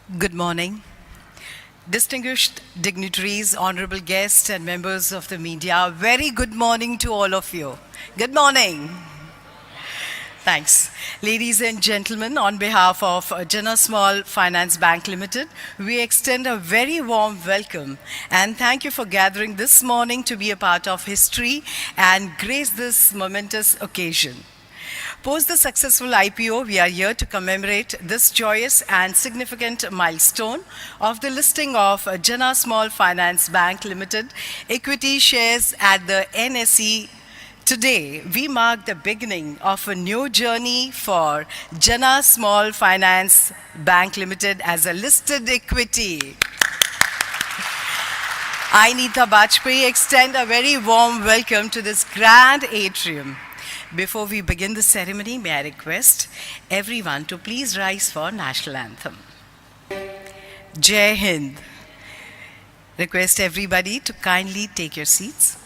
Good morning. Distinguished dignitaries, honorable guests, and members of the media, very good morning to all of you. Good morning. Thanks. Ladies and gentlemen, on behalf of Jana Small Finance Bank Limited, we extend a very warm welcome and thank you for gathering this morning to be a part of history and grace this momentous occasion. Post the successful IPO, we are here to commemorate this joyous and significant milestone of the listing of Jana Small Finance Bank Limited equity shares at the NSE. Today, we mark the beginning of a new journey for Jana Small Finance Bank Limited as a listed equity. I, Neeta Bajpai, extend a very warm welcome to this grand atrium. Before we begin the ceremony, may I request everyone to please rise for National Anthem. Jai Hind. Request everybody to kindly take your seats.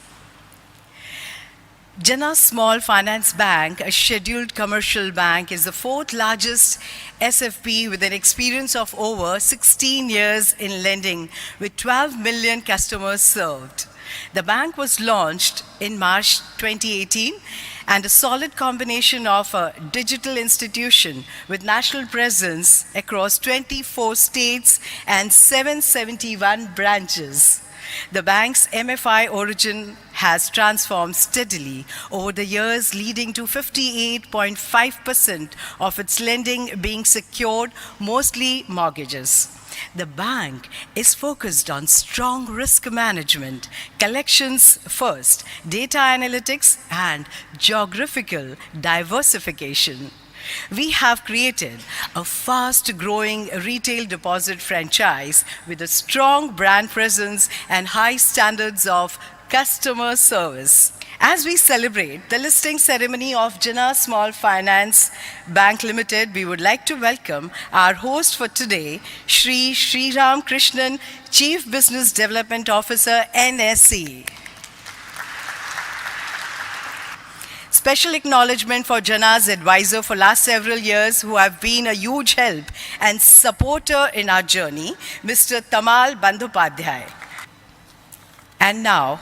Jana Small Finance Bank, a scheduled commercial bank, is the fourth largest SFB with an experience of over 16 years in lending with 12 million customers served. The bank was launched in March 2018 and a solid combination of a digital institution with national presence across 24 states and 771 branches. The bank's MFI origin has transformed steadily over the years, leading to 58.5% of its lending being secured, mostly mortgages. The bank is focused on strong risk management, collections first, data analytics, and geographical diversification. We have created a fast-growing retail deposit franchise with a strong brand presence and high standards of customer service. As we celebrate the listing ceremony of Jana Small Finance Bank Limited, we would like to welcome our host for today, Shri Sriram Krishnan, Chief Business Development Officer, NSE. Special acknowledgement for Jana's advisor for last several years who have been a huge help and supporter in our journey, Mr. Tamal Bandhopadhyay. And now,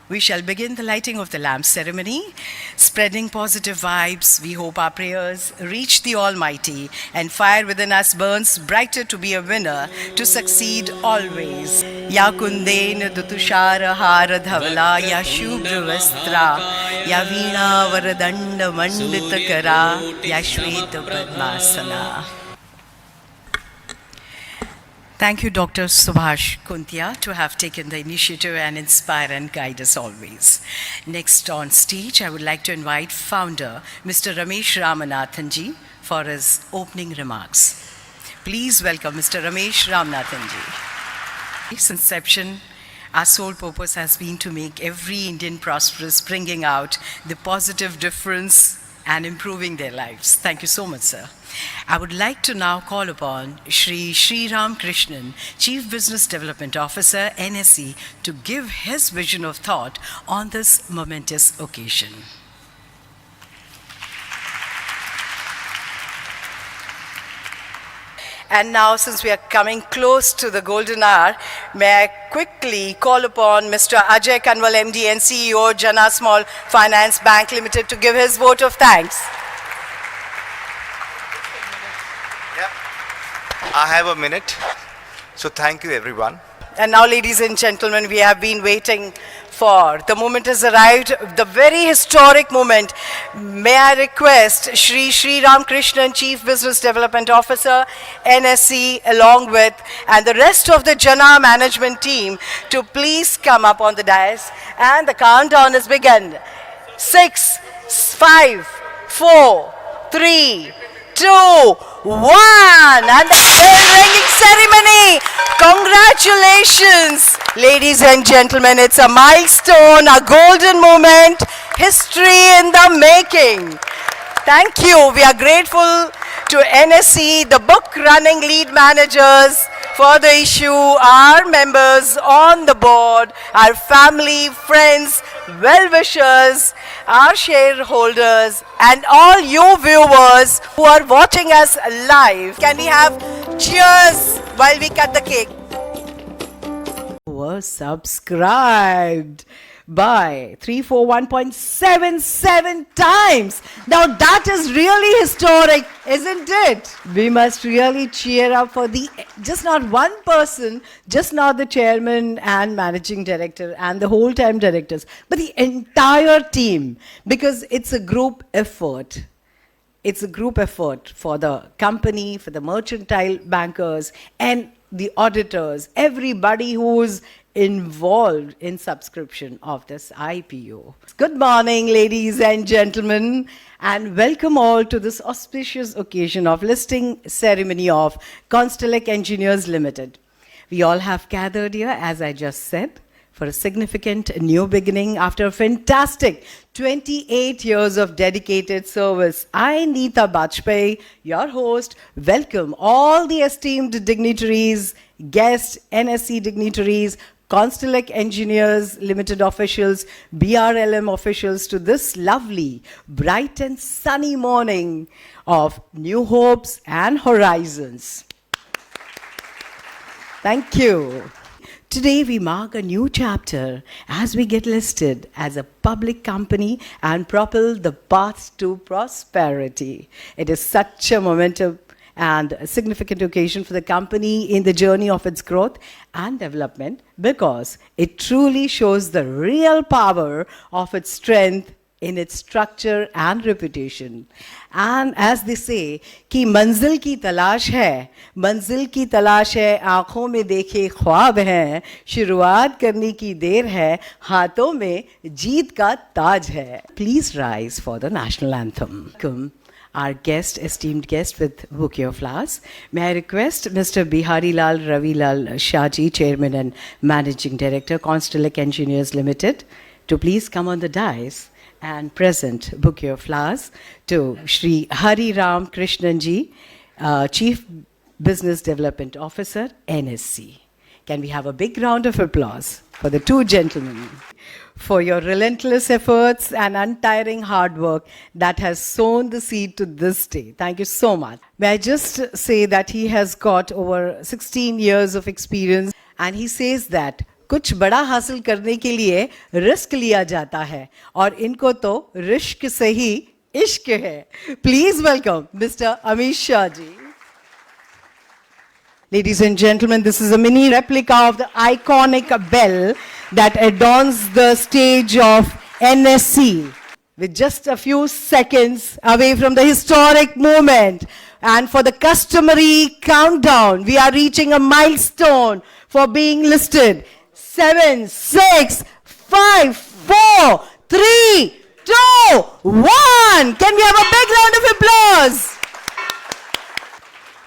we shall begin the lighting of the lamp ceremony, spreading positive vibes. We hope our prayers reach the Almighty and fire within us burns brighter to be a winner, to succeed always. Ya kundena dutushara hara dhavala, ya shubhra vastra, ya veena varadanda mandita kara, ya shweta padmasana. Thank you, Dr. Subhash Kuntia, to have taken the initiative and inspire and guide us always. Next on stage, I would like to invite founder, Mr. Ramesh Ramanathanji, for his opening remarks. Please welcome Mr. Ramesh Ramanathanji. Since inception, our sole purpose has been to make every Indian prosperous, bringing out the positive difference and improving their lives. Thank you so much, sir. I would like to now call upon Shri Sriram Krishnan, Chief Business Development Officer, NSE, to give his vision of thought on this momentous occasion. And now, since we are coming close to the golden hour, may I quickly call upon Mr. Ajay Kanwal, MD and CEO, Jana Small Finance Bank Limited, to give his vote of thanks. I have a minute, so thank you everyone. And now, ladies and gentlemen, we have been waiting for. The moment has arrived, the very historic moment. May I request Shri Sriram Krishnan, Chief Business Development Officer, NSE, along with, and the rest of the Jana management team to please come up on the dais. And the countdown has begun. 6, 5, 4, 3, 2, 1, and the bell-ringing ceremony. Congratulations, ladies and gentlemen. It's a milestone, a golden moment, history in the making. Thank you. We are grateful to NSE, the book-running lead managers for the issue, our members on the board, our family, friends, well-wishers, our shareholders, and all you viewers who are watching us live. Can we have Cheers while we cut the cake. Were subscribed by 341.77 times. Now that is really historic, isn't it? We must really cheer up for just not one person, just not the chairman and managing director and the whole time directors, but the entire team, because it's a group effort. It's a group effort for the company, for the mercantile bankers, and the auditors, everybody who's involved in subscription of this IPO. Good morning, ladies and gentlemen, and welcome all to this auspicious occasion of listing ceremony of Constellic Engineers Limited. We all have gathered here, as I just said, for a significant new beginning after a fantastic 28 years of dedicated service. I, Neeta Bajpai, your host, welcome all the esteemed dignitaries, guests, NSC dignitaries, Constellic Engineers Limited officials, BRLM officials to this lovely, bright and sunny morning of new hopes and horizons. Thank you. Today we mark a new chapter as we get listed as a public company and propel the path to prosperity. It is such a momentum and a significant occasion for the company in the journey of its growth and development, because it truly shows the real power of its strength in its structure and reputation. And as they say, कि मंजिल की तलाश है, आँखों में देखे ख्वाब हैं, शुरुआत करने की देर है, हाथों में जीत का ताज है. Please rise for the national anthem. Welcome our guest, esteemed guest with bouquet of flowers. May I request Mr. Bihari Lal Ravilal Shahji, Chairman and Managing Director, Constellic Engineers Limited, to please come on the dais and present bouquet of flowers to Shri Hari Ram Krishnanji, Chief Business Development Officer, NSC. Can we have a big round of applause for the two gentlemen for your relentless efforts and untiring hard work that has sown the seed to this day. Thank you so much. May I just say that he has got over 16 years of experience, and he says that कुछ बड़ा हासिल करने के लिए risk लिया जाता है, और इनको तो रिस्क से ही इश्क है. Please welcome Mr. Amish Shah ji. Ladies and gentlemen, this is a mini replica of the iconic bell that adorns the stage of NSC. With just a few seconds away from the historic moment, and for the customary countdown, we are reaching a milestone for being listed. 7, 6, 5, 4, 3, 2, 1. Can we have a big round of applause?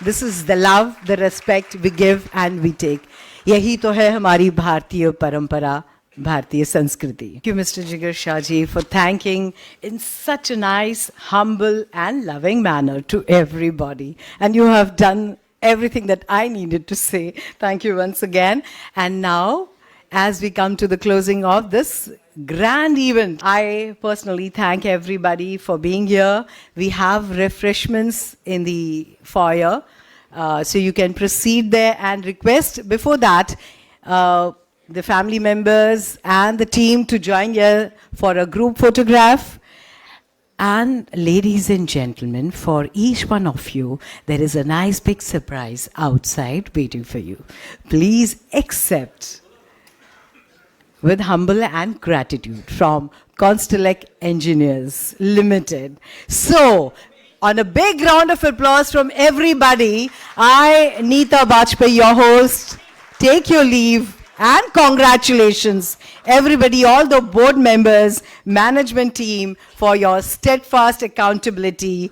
This is the love, the respect we give and we take. यही तो है हमारी भारतीय परंपरा, भारतीय संस्कृति. Thank you, Mr. Jigar Shah ji, for thanking in such a nice, humble and loving manner to everybody. And you have done everything that I needed to say. Thank you once again. And now, as we come to the closing of this grand event, I personally thank everybody for being here. We have refreshments in the foyer, so you can proceed there and request before that the family members and the team to join here for a group photograph. And ladies and gentlemen, for each one of you, there is a nice big surprise outside waiting for you. Please accept with humble and gratitude from Constellic Engineers Limited. So, on a big round of applause from everybody, I, Neeta Bajpai, your host, take your leave, and congratulations everybody, all the board members, management team, for your steadfast accountability.